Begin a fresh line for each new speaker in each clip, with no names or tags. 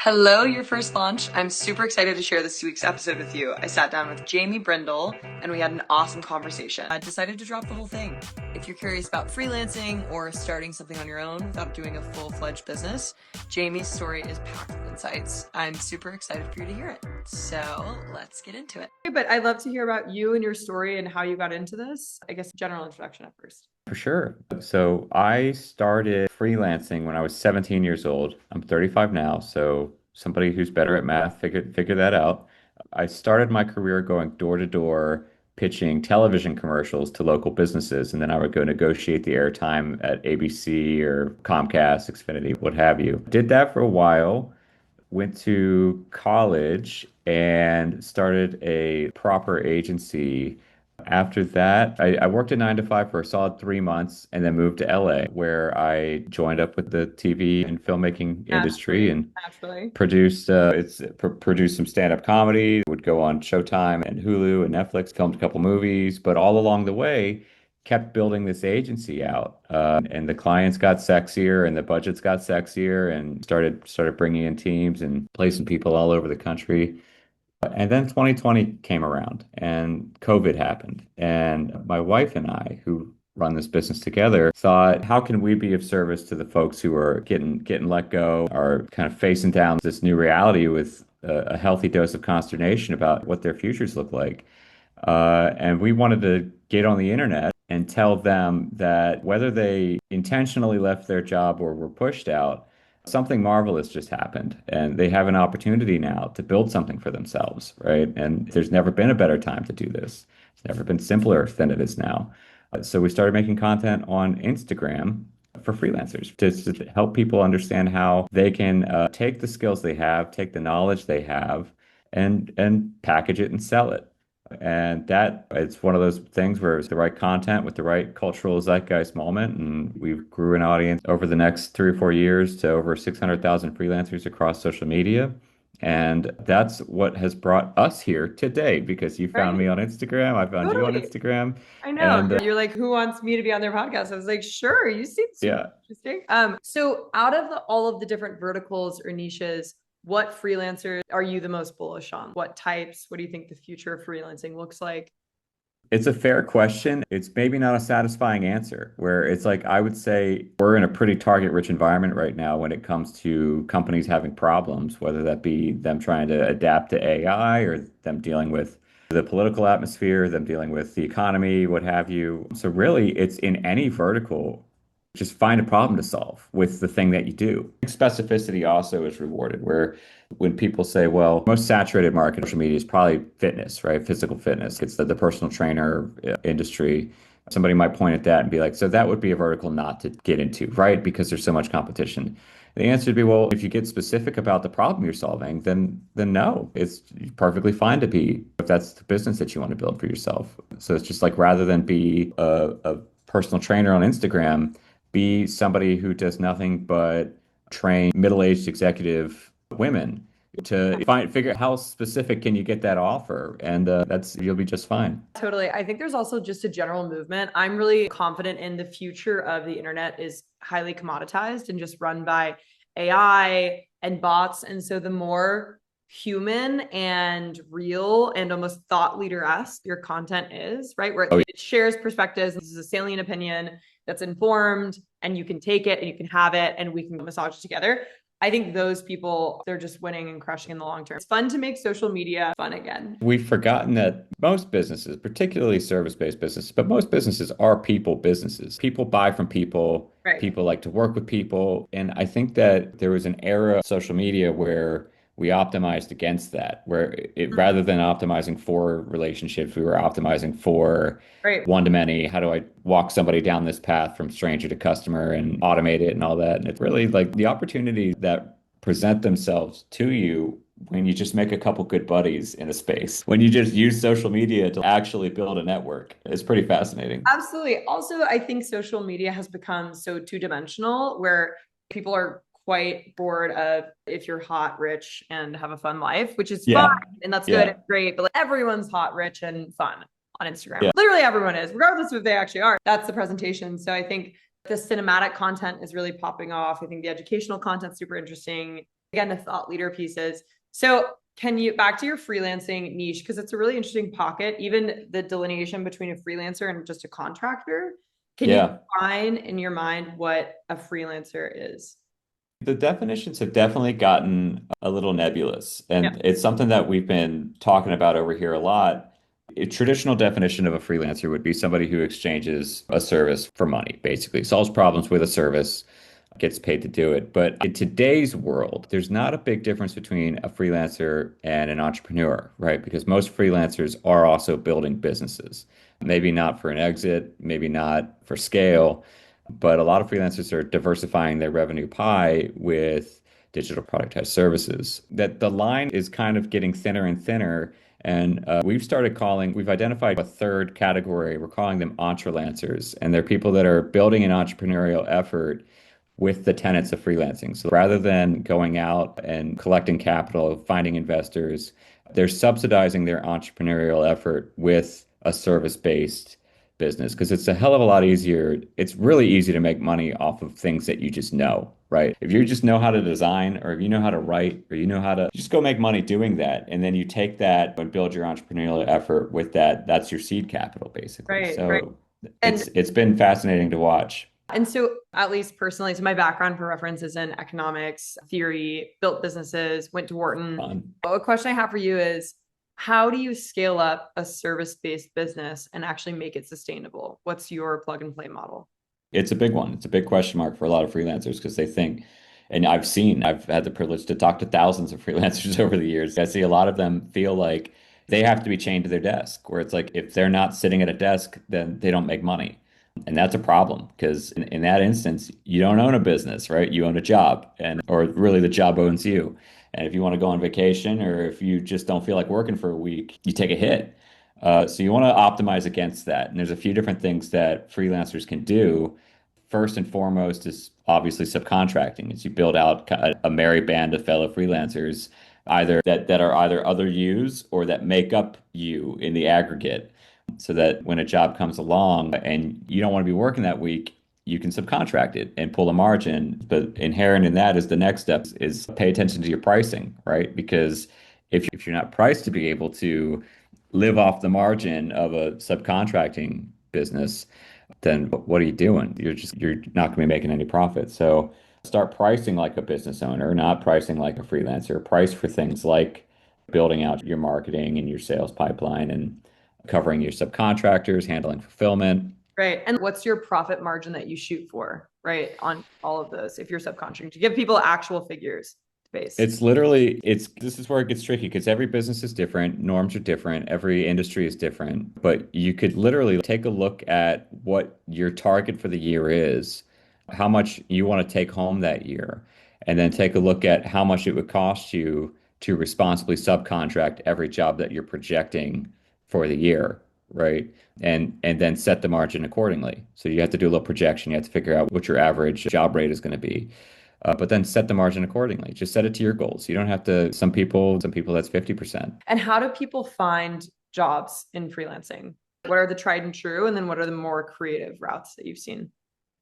Hello, your first launch. I'm super excited to share this week's episode with you. I sat down with Jamie Brindle and we had an awesome conversation. I decided to drop the whole thing. If you're curious about freelancing or starting something on your own without doing a full-fledged business, Jamie's story is packed with insights. I'm super excited for you to hear it. So let's get into it. But I'd love to hear about you and your story and how you got into this. I guess general introduction at first.
For sure. So I started freelancing when I was 17 years old. I'm 35 now, so somebody who's better at math figure that out. I started my career going door to door pitching television commercials to local businesses, and then I would go negotiate the airtime at ABC or Comcast, Xfinity, what have you. Did that for a while, went to college and started a proper agency. After that, I worked a 9 to 5 for a solid 3 months and then moved to LA, where I joined up with the TV and filmmaking industry
Naturally,
and
naturally.
produced some stand-up comedy, would go on Showtime and Hulu and Netflix, filmed a couple movies, but all along the way, kept building this agency out. And the clients got sexier and the budgets got sexier and started bringing in teams and placing people all over the country. And then 2020 came around and COVID happened. And my wife and I, who run this business together, thought, how can we be of service to the folks who are getting let go, are kind of facing down this new reality with a healthy dose of consternation about what their futures look like? And we wanted to get on the internet and tell them that whether they intentionally left their job or were pushed out, something marvelous just happened. And they have an opportunity now to build something for themselves, right? And there's never been a better time to do this. It's never been simpler than it is now. So we started making content on Instagram for freelancers to help people understand how they can take the skills they have, take the knowledge they have, and package it and sell it. And that it's one of those things where it's the right content with the right cultural zeitgeist moment. And we grew an audience over the next 3 or 4 years to over 600,000 freelancers across social media. And that's what has brought us here today because you found
Right?
me on Instagram. I found you on
Totally.
Instagram.
I know.
And
You're like, who wants me to be on their podcast? I was like, sure, you seem super
yeah,
interesting. So out of all of the different verticals or niches, what freelancers are you the most bullish on? What types? What do you think the future of freelancing looks like?
it's a fair question. It's maybe not a satisfying answer, where it's like I would say we're in a pretty target-rich environment right now when it comes to companies having problems, whether that be them trying to adapt to AI or them dealing with the political atmosphere, them dealing with the economy, what have you. So really, it's in any vertical, just find a problem to solve with the thing that you do. Specificity also is rewarded, where when people say, well, most saturated market on social media is probably fitness, right? Physical fitness. It's the personal trainer industry. Somebody might point at that and be like, so that would be a vertical not to get into, right? Because there's so much competition. The answer would be, well, if you get specific about the problem you're solving, then no, it's perfectly fine to be if that's the business that you want to build for yourself. So it's just like rather than be a personal trainer on Instagram, be somebody who does nothing but train middle-aged executive women to figure out how specific can you get that offer, and that's you'll be just fine.
Totally. I think there's also just a general movement. I'm really confident in the future of the internet is highly commoditized and just run by AI and bots. And so the more human and real and almost thought leader-esque your content is, right? Where
Oh,
it shares perspectives. This is a salient opinion that's informed and you can take it and you can have it and we can massage it together. I think those people, they're just winning and crushing in the long term. It's fun to make social media fun again.
we've forgotten that most businesses, particularly service-based businesses, but most businesses are people businesses. People buy from people.
Right.
People like to work with people. And I think that there was an era of social media where we optimized against that, where it rather than optimizing for relationships, we were optimizing for
Right.
one to many. How do I walk somebody down this path from stranger to customer and automate it and all that? And it's really like the opportunities that present themselves to you when you just make a couple good buddies in a space, when you just use social media to actually build a network. It's pretty fascinating.
Absolutely. Also, I think social media has become so two-dimensional where people are quite bored of if you're hot, rich, and have a fun life, which is fine.
Yeah.
And that's good
Yeah.
and great. But like, everyone's hot, rich, and fun on Instagram.
Yeah.
Literally everyone is, regardless of if they actually are. That's the presentation. So I think the cinematic content is really popping off. I think the educational content is super interesting. Again, the thought leader pieces. So can you, back to your freelancing niche, because it's a really interesting pocket, even the delineation between a freelancer and just a contractor. Can you
Yeah.
define in your mind what a freelancer is?
The definitions have definitely gotten a little nebulous,
Yeah.
and it's something that we've been talking about over here a lot. A traditional definition of a freelancer would be somebody who exchanges a service for money, basically solves problems with a service, gets paid to do it. But in today's world, there's not a big difference between a freelancer and an entrepreneur, right? Because most freelancers are also building businesses. Maybe not for an exit, maybe not for scale, but a lot of freelancers are diversifying their revenue pie with digital productized services. That the line is kind of getting thinner and thinner. And we've identified a third category. We're calling them Entrelancers. And they're people that are building an entrepreneurial effort with the tenets of freelancing. So rather than going out and collecting capital, finding investors, they're subsidizing their entrepreneurial effort with a service-based business because it's a hell of a lot easier. It's really easy to make money off of things that you just know, right? If you just know how to design or if you know how to write or you know how to just go make money doing that, and then you take that and build your entrepreneurial effort with that, that's your seed capital basically.
Right, right.
So
And
it's been fascinating to watch.
And so, at least personally, so my background for reference is in economics, theory, built businesses, went to Wharton.
Fun.
A question I have for you is, how do you scale up a service-based business and actually make it sustainable? What's your plug and play model?
It's a big one. It's a big question mark for a lot of freelancers because they think, and I've had the privilege to talk to thousands of freelancers over the years. I see a lot of them feel like they have to be chained to their desk, where it's like if they're not sitting at a desk, then they don't make money. And that's a problem because in that instance, you don't own a business, right? You own a job, and or really the job owns you. And if you want to go on vacation or if you just don't feel like working for a week, you take a hit. So you want to optimize against that. And there's a few different things that freelancers can do. First and foremost is obviously subcontracting, as you build out a merry band of fellow freelancers, either that are either other yous or that make up you in the aggregate, so that when a job comes along and you don't want to be working that week, you can subcontract it and pull a margin. But inherent in that is the next step is pay attention to your pricing, right? Because if you're not priced to be able to live off the margin of a subcontracting business, then what are you doing? You're not going to be making any profit. So start pricing like a business owner, not pricing like a freelancer. Price for things like building out your marketing and your sales pipeline and covering your subcontractors, handling fulfillment.
Right. And what's your profit margin that you shoot for, right? On all of those, if you're subcontracting, to give people actual figures to base.
It's this is where it gets tricky because every business is different, norms are different, every industry is different. But you could literally take a look at what your target for the year is, how much you want to take home that year, and then take a look at how much it would cost you to responsibly subcontract every job that you're projecting for the year, right? And then set the margin accordingly. So you have to do a little projection. You have to figure out what your average job rate is going to be. But then set the margin accordingly. Just set it to your goals. You don't have to, some people that's 50%.
And how do people find jobs in freelancing? What are the tried and true? And then what are the more creative routes that you've seen?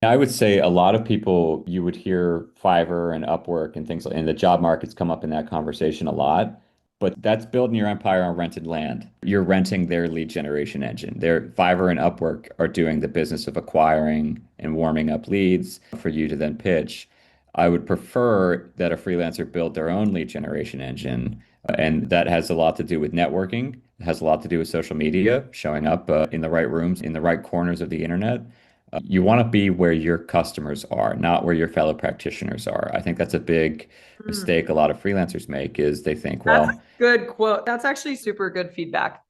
I would say a lot of people, you would hear Fiverr and Upwork and things like, and the job markets come up in that conversation a lot. But that's building your empire on rented land. You're renting their lead generation engine. Their Fiverr and Upwork are doing the business of acquiring and warming up leads for you to then pitch. I would prefer that a freelancer build their own lead generation engine. And that has a lot to do with networking. It has a lot to do with social media, showing up in the right rooms, in the right corners of the internet. You want to be where your customers are, not where your fellow practitioners are. I think that's a big
Hmm.
mistake a lot of freelancers make is they think,
That's a
well,
good quote. That's actually super good feedback.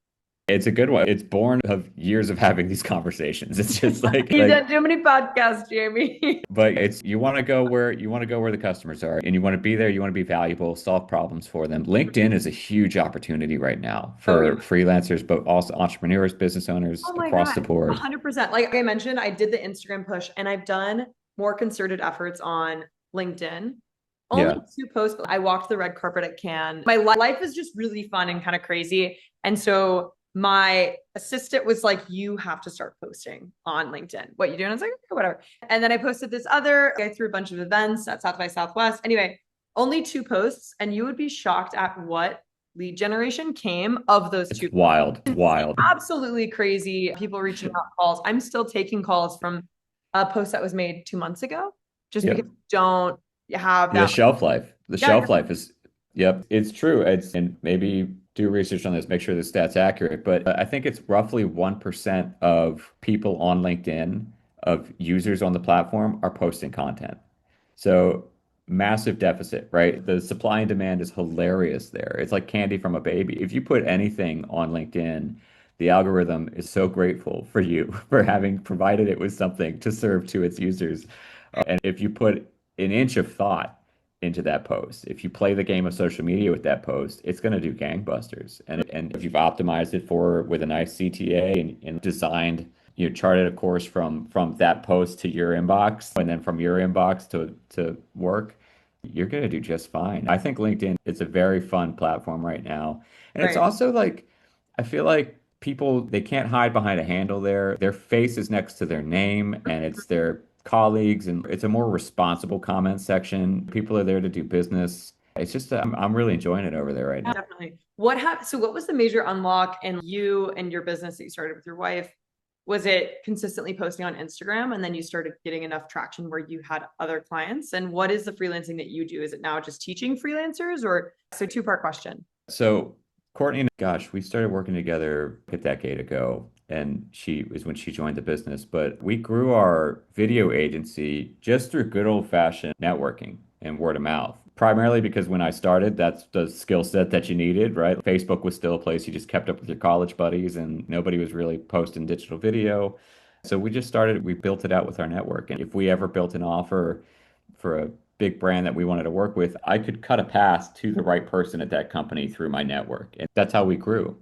it's a good one. It's born of years of having these conversations. It's just
You've done too many podcasts, Jamie.
but it's you want to go where the customers are and you want to be there, you want to be valuable, solve problems for them. LinkedIn is a huge opportunity right now
Oh, yeah.
for freelancers, but also entrepreneurs, business owners
Oh my
across
God.
the board.
100%. Like I mentioned, I did the Instagram push and I've done more concerted efforts on LinkedIn. Only
Yeah.
two posts, but I walked the red carpet at Cannes. My life is just really fun and kind of crazy. And so my assistant was like, you have to start posting on LinkedIn. What you doing? I was like, okay, whatever. And then I posted this other, I threw a bunch of events at South by Southwest. Anyway, only 2 posts, and you would be shocked at what lead generation came of those
It's
two.
wild. It's wild.
Absolutely crazy. People reaching out calls. I'm still taking calls from a post that was made 2 months ago, just because
Yep.
I don't have
The
that.
shelf life. The
Yeah,
shelf life is, yep, it's true. And maybe do research on this, make sure the stat's accurate. But I think it's roughly 1% of people on LinkedIn, of users on the platform, are posting content. So massive deficit, right? The supply and demand is hilarious there. It's like candy from a baby. If you put anything on LinkedIn, the algorithm is so grateful for you for having provided it with something to serve to its users. And if you put an inch of thought into that post, if you play the game of social media with that post, it's going to do gangbusters. And if you've optimized it for with a nice CTA and designed, charted a course from that post to your inbox, and then from your inbox to work, you're going to do just fine. I think LinkedIn is a very fun platform right now. And it's
right.
also like, I feel like people, they can't hide behind a handle there. Their face is next to their name and it's their colleagues, and it's a more responsible comment section. People are there to do business. It's just, I'm really enjoying it over there right
Yeah,
now.
definitely. What happened? So, what was the major unlock in you and your business that you started with your wife? Was it consistently posting on Instagram and then you started getting enough traction where you had other clients? And what is the freelancing that you do? Is it now just teaching freelancers or so two-part question?
So Courtney, gosh, we started working together a decade ago, and she was when she joined the business. But we grew our video agency just through good old-fashioned networking and word of mouth. Primarily because when I started, that's the skill set that you needed, right? Facebook was still a place you just kept up with your college buddies, and nobody was really posting digital video. So we just started, we built it out with our network. And if we ever built an offer for a big brand that we wanted to work with, I could cut a pass to the right person at that company through my network. And that's how we grew.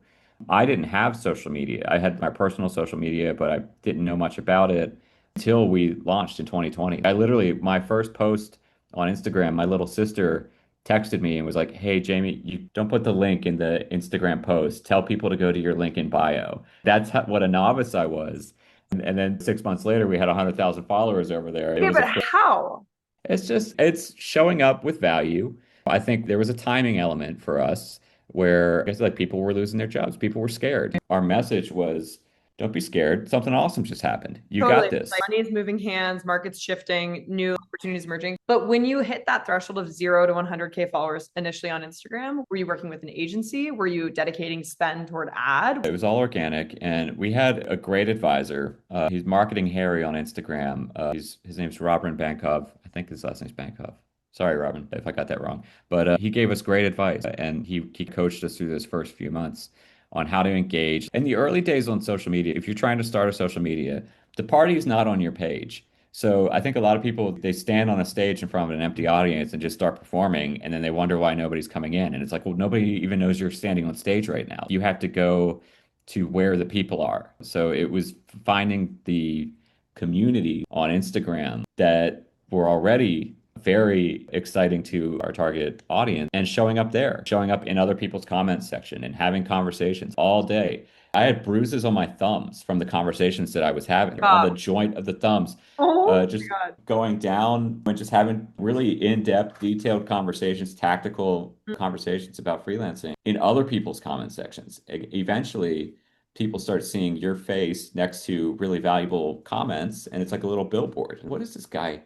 I didn't have social media. I had my personal social media, but I didn't know much about it until we launched in 2020. I literally, my first post on Instagram, my little sister texted me and was like, "Hey, Jamie, you don't put the link in the Instagram post. Tell people to go to your link in bio." That's what a novice I was. And then 6 months later, we had 100,000 followers over there. It
Okay,
was a
but how?
it's showing up with value. I think there was a timing element for us where it's like people were losing their jobs, people were scared. Our message was, don't be scared. Something awesome just happened. You
Totally.
got this.
Like money is moving hands, markets shifting, new opportunities emerging. But when you hit that threshold of 0 to 100K followers initially on Instagram, were you working with an agency? Were you dedicating spend toward ad?
It was all organic, and we had a great advisor. He's marketing Harry on Instagram. His name's Robin Bankov. I think his last name's Bankov. Sorry, Robin, if I got that wrong. But he gave us great advice, and he coached us through those first few months on how to engage. In the early days on social media, if you're trying to start a social media, the party is not on your page. So I think a lot of people, they stand on a stage in front of an empty audience and just start performing, and then they wonder why nobody's coming in. And it's like, well, nobody even knows you're standing on stage right now. You have to go to where the people are. So it was finding the community on Instagram that were already very exciting to our target audience and showing up there, showing up in other people's comments section and having conversations all day. I had bruises on my thumbs from the conversations that I was having on the joint of the thumbs,
Oh
just
my God.
going down and just having really in-depth, detailed conversations, tactical conversations about freelancing in other people's comment sections. Eventually, people start seeing your face next to really valuable comments, and it's like a little billboard. What is this guy?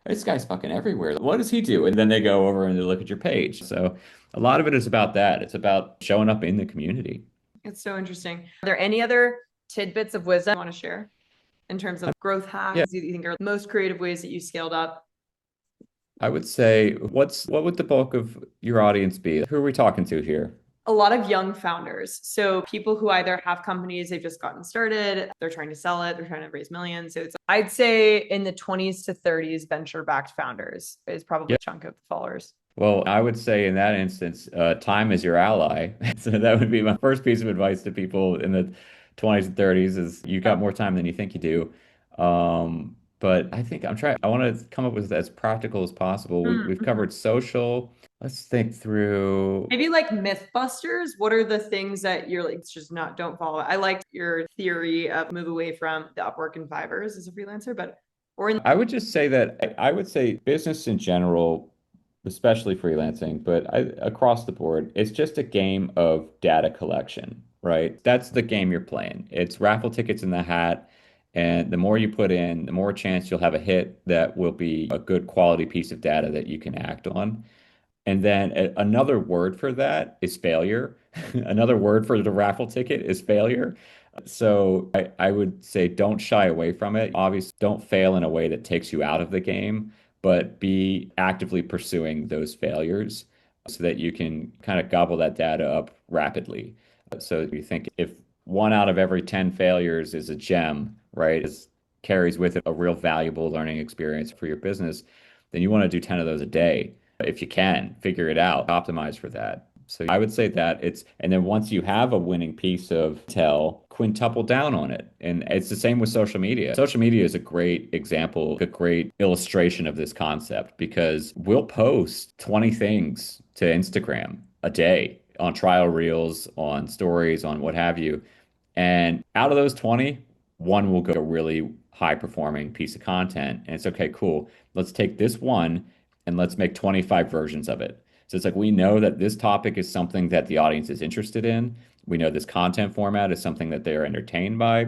This guy's fucking everywhere. What does he do? And then they go over and they look at your page. So a lot of it is about that. It's about showing up in the community.
It's so interesting. Are there any other tidbits of wisdom you want to share in terms of growth
Yeah,
hacks you think are the most creative ways that you scaled up?
I would say, what would the bulk of your audience be? Who are we talking to here?
A lot of young founders. So people who either have companies, they've just gotten started, they're trying to sell it, they're trying to raise millions. So it's, I'd say in the 20s to 30s, venture-backed founders is probably
Yeah.
a chunk of the followers.
Well, I would say in that instance, time is your ally. So that would be my first piece of advice to people in the 20s and 30s is you got more time than you think you do. But I think I want to come up with as practical as possible. We've
Mm-hmm.
covered social. Let's think through.
Maybe like Mythbusters. What are the things that you're like, it's just not, don't follow? I liked your theory of move away from the Upwork and Fivers as a freelancer, but or in
I would just say that I would say business in general especially freelancing, but across the board, it's just a game of data collection, right? That's the game you're playing. It's raffle tickets in the hat, and the more you put in, the more chance you'll have a hit that will be a good quality piece of data that you can act on. And then another word for that is failure. Another word for the raffle ticket is failure. So I would say don't shy away from it. Obviously, don't fail in a way that takes you out of the game, but be actively pursuing those failures so that you can kind of gobble that data up rapidly. So you think if one out of every 10 failures is a gem, right, carries with it a real valuable learning experience for your business, then you want to do 10 of those a day if you can, figure it out, optimize for that. So I would say that and then once you have a winning piece of tell, quintuple down on it. And it's the same with social media. Social media is a great example, a great illustration of this concept because we'll post 20 things to Instagram a day on trial reels, on stories, on what have you. And out of those 20, one will go a really high performing piece of content. And it's okay, cool. Let's take this one and let's make 25 versions of it. So it's like we know that this topic is something that the audience is interested in. We know this content format is something that they're entertained by.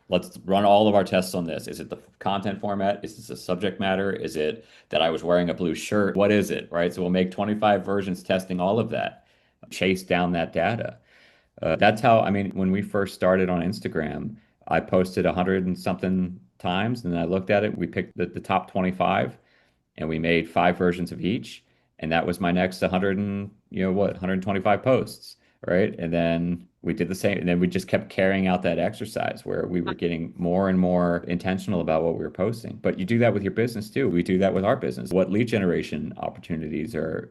Let's run all of our tests on this. Is it the content format? Is this a subject matter? Is it that I was wearing a blue shirt? What is it? Right. So we'll make 25 versions testing all of that, chase down that data. That's how, I mean, when we first started on Instagram, I posted 100 and something times, and then I looked at it. We picked the top 25 and we made five versions of each. And that was my next 100 and, 125 posts, right? And then we did the same. And then we just kept carrying out that exercise where we were getting more and more intentional about what we were posting. But you do that with your business too. We do that with our business. What lead generation opportunities are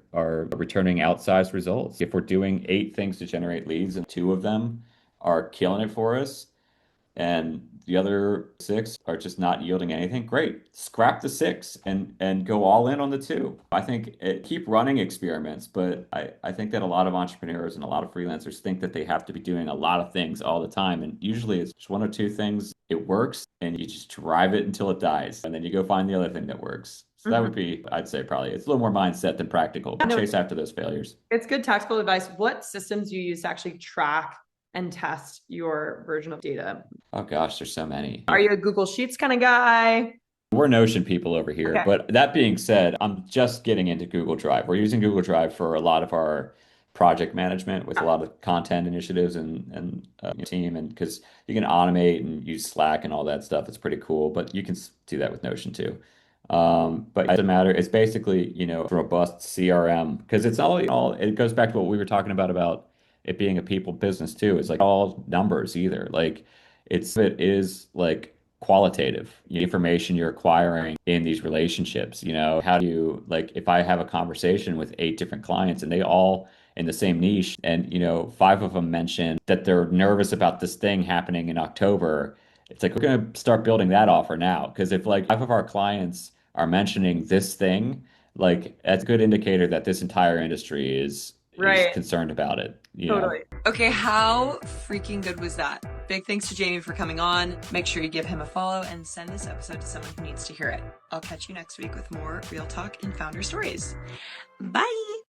returning outsized results? If we're doing 8 things to generate leads and 2 of them are killing it for us, and the other 6 are just not yielding anything, great. Scrap the 6 and go all in on the 2. I think keep running experiments, but I think that a lot of entrepreneurs and a lot of freelancers think that they have to be doing a lot of things all the time. And usually it's just 1 or 2 things. It works and you just drive it until it dies. And then you go find the other thing that works. So that would be, I'd say probably it's a little more mindset than practical. But chase after those failures.
It's good tactical advice. What systems do you use to actually track and test your version of data?
Oh gosh, there's so many.
Are you a Google Sheets kind of guy?
We're Notion people over here.
Okay.
But that being said, I'm just getting into Google Drive. We're using Google Drive for a lot of our project management with a lot of content initiatives and team, and because you can automate and use Slack and all that stuff. It's pretty cool, but you can do that with Notion too. But it doesn't matter. It's basically, robust CRM because it's all it goes back to what we were talking about it being a people business too. It's like all numbers either. Like it is like qualitative information you're acquiring in these relationships. How do you, like, if I have a conversation with 8 different clients and they all in the same niche and 5 of them mention that they're nervous about this thing happening in October, it's like we're going to start building that offer now, because if like 5 of our clients are mentioning this thing, like that's a good indicator that this entire industry is concerned about it.
Totally. Okay, how freaking good was that? Big thanks to Jamie for coming on. Make sure you give him a follow and send this episode to someone who needs to hear it. I'll catch you next week with more real talk and founder stories. Bye.